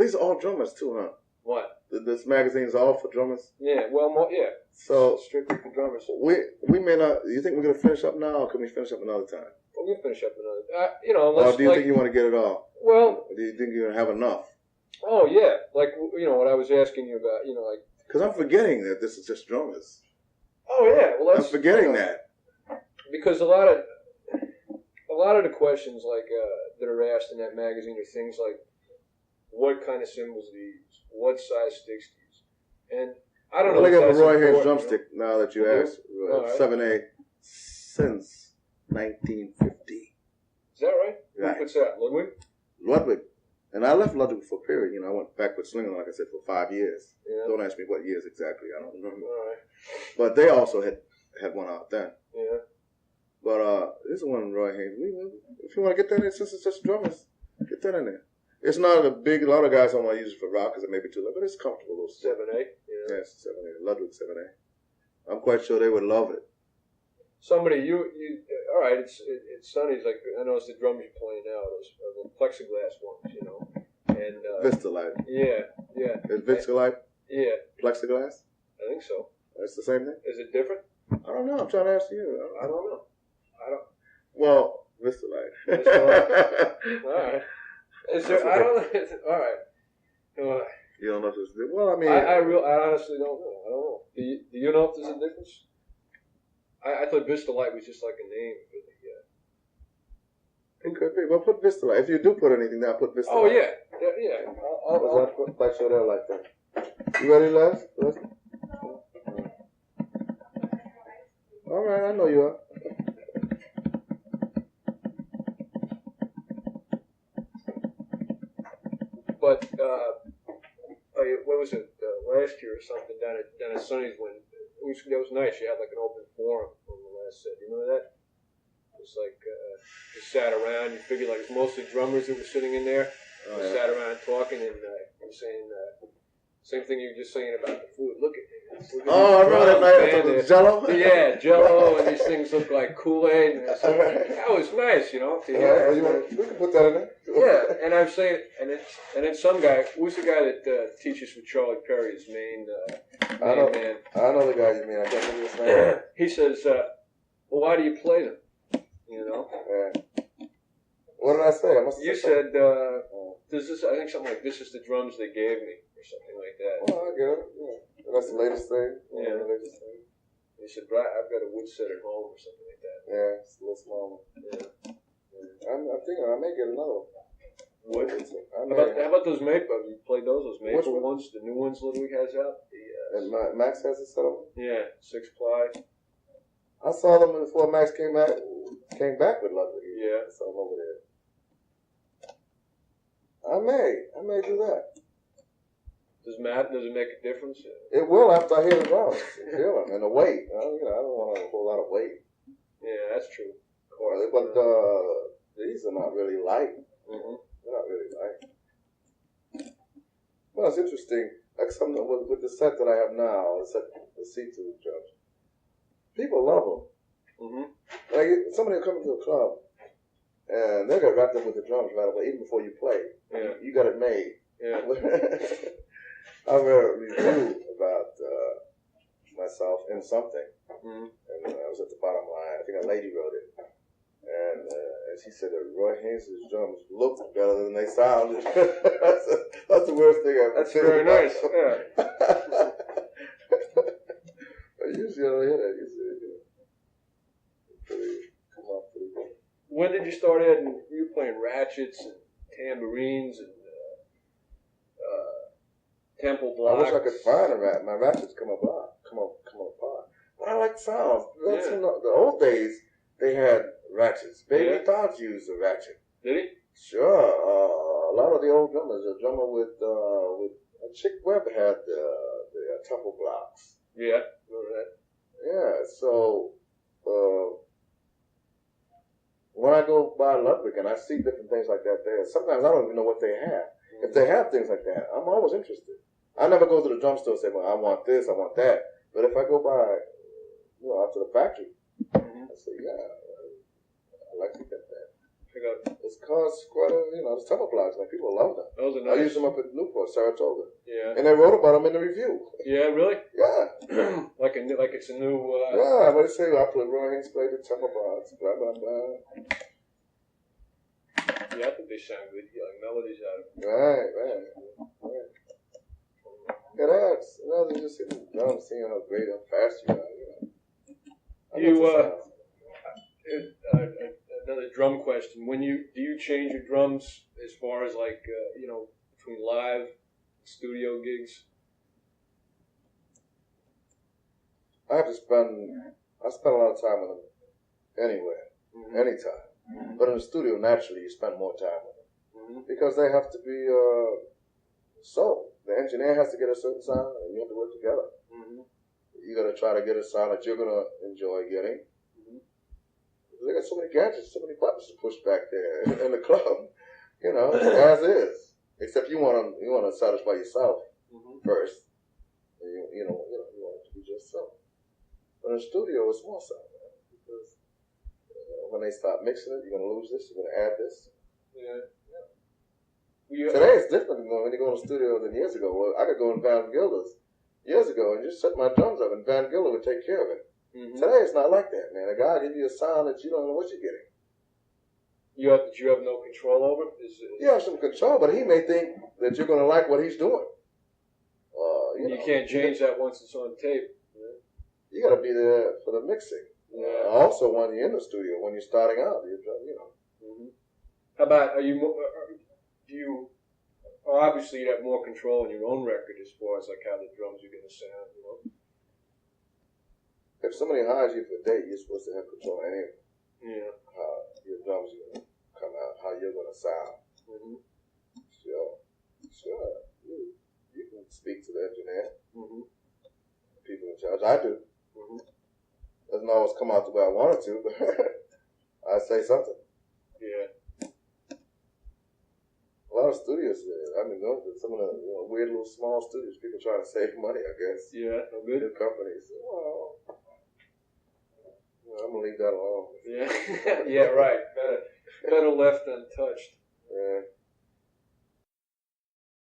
these are all drummers too, huh? What? This magazine is all for drummers? Yeah, well, yeah. So strictly for drummers. We may not. You think we're gonna finish up now, or can we finish up another time? Well, we'll finish up another. Unless, or do you think you want to get it all? Well, or do you think you're gonna have enough? Oh yeah, like what I was asking you about. Like because I'm forgetting that this is just drummers. Oh yeah, well I'm forgetting that because a lot of the questions like that are asked in that magazine are things like, what kind of cymbals do you use? What size sticks do you use? And I don't know. I got a Roy Haynes drumstick now that you asked. 7A since 1950. Is that right? Right. What's that? Ludwig? Ludwig. And I left Ludwig for a period. I went back with Slinger, like I said, for 5 years. Yeah. Don't ask me what years exactly. I don't remember. All right. But they also had one out then. Yeah. But this is one Roy Haynes. If you want to get that in, since it's just drummers, get that in there. It's not a lot of guys don't want to use it for rock because it may be too low, but it's comfortable. 7A? Yeah. Yes, 7A. Ludwig 7A. I'm quite sure they would love it. Somebody, all right, it's Sonny's, like, I noticed the drums you're playing now, those plexiglass ones, and Vistalite. Yeah. Is Vistalite? Yeah. Plexiglass? I think so. That's the same thing? Is it different? I don't know. I'm trying to ask you. I don't know. Well, Vistalite. All right. Is there? I don't know. All right. You don't know if it's different? Well, I mean, I honestly don't know. I don't know. Do you know if there's a difference? I thought Vistalite was just like a name for the. It could be. Well, put Vistalite. If you do put anything down, put Vistalite. Oh yeah. I'll put like show that like that. You ready, Les? All right, I know you are. But what was it last year or something down at Sonny's when that was nice. You had like an open forum on the last set. You remember that? It was like you sat around. You figured like it's mostly drummers that were sitting in there. Sat around talking and saying same thing you were just saying about the food. Look at I remember that night with Jello. Yeah, Jello, and these things look like Kool-Aid. And that was nice, to hear. We can put that in there. Yeah, and I'm saying, and then some guy, who's the guy that teaches with Charlie Perry, his main man? I know the guy you mean. I can't remember his name. He says, well, why do you play them? Yeah. What did I say? You said, does this? I think something like, this is the drums they gave me, or something like that. Well, I get it. Yeah. That's the latest thing. Yeah. The latest thing. He said, I've got a wood set at home, or something like that. Yeah, it's a little smaller. Yeah. I'm thinking I may get another one. Wood? How about those maple? You played those maple ones, the new ones Ludwig has out? And Max has a set of them? Yeah, 6-ply. I saw them before Max came back with Ludwig. Yeah. I saw them over there. I may do that. Does it make a difference? It will after I hear the drums. Feel them and the weight. I don't want a whole lot of weight. Yeah, that's true. Of course, but these are not really light. Mm-hmm. They're not really light. Well, it's interesting. Like something with the set that I have now, the C2 drums. People love them. Mm-hmm. Like somebody will come into a club and they're gonna wrap up with the drums right away, even before you play. Yeah. You got it made. Yeah. I read a review about myself in something, mm-hmm. and I was at the bottom line. I think a lady wrote it, and she said that Roy Haynes' drums looked better than they sounded. That's the worst thing I've ever seen. That's very nice. Yeah. Usually I don't hear that. Come off pretty good. When did you start adding? You were playing ratchets and tambourines and temple blocks. I wish I could find a rat. My ratchets come apart. But I like sounds. That's the old days. They had ratchets. Baby Dodge used a ratchet. Did he? Sure. A lot of the old drummers. A drummer with Chick Webb had the temple blocks. Yeah, remember that. Yeah. So when I go by Ludwig and I see different things like that there, sometimes I don't even know what they have. Mm-hmm. If they have things like that, I'm always interested. I never go to the drum store and say, well, I want this, I want that. But if I go by, out to the factory, mm-hmm. I say, yeah, I like to get that. Pick up. It's caused quite a, the tempo blocks, man. People love them. Those are nice. I use them up at Newport, Saratoga. Yeah. And they wrote about them in the review. Yeah, really? Yeah. like it's a new. Yeah, but they say I play Roy Haynes played the tempo blocks, blah blah blah. Yeah, I think they sound good. You like melodies out of them. Right. Yeah, that's just hitting drums, seeing how great and fast you are. Another drum question. Do you change your drums as far as like between live studio gigs? I spend a lot of time with them anywhere, anytime. But in the studio, naturally, you spend more time with them because they have to be the engineer has to get a certain sound, and you have to work together. You got to try to get a sound that you're going to enjoy getting. They got so many gadgets, so many buttons to push back there in the club, as is. Except you want to satisfy yourself first. You want it to be just so. But in the studio, it's more so, man, because when they start mixing it, you're going to lose this, you're going to add this. Yeah. Today it's different when you go in the studio than years ago. Well, I could go in Van Gilda's years ago and just set my drums up, and Van Gilda would take care of it. Today it's not like that, man. A guy will give you a sound that you don't know what you're getting. You have no control over? You have some control, but he may think that you're going to like what he's doing. You can't change that once it's on tape. You got to be there for the mixing. Yeah. Also, when you're in the studio, when you're starting out, How about obviously you have more control on your own record as far as like how the drums are going to sound, If somebody hires you for a date, you're supposed to have control anyway. Yeah. How your drums are going to come out, how you're going to sound. Sure. You can speak to the engineer. People in charge. I do. Doesn't always come out the way I want it to, but I say something. Yeah. A lot of studios, going to some of the weird little small studios, people trying to save money, I guess. Yeah, no good. New companies. Well, I'm going to leave that alone. Yeah, yeah, right. Better left untouched. Yeah.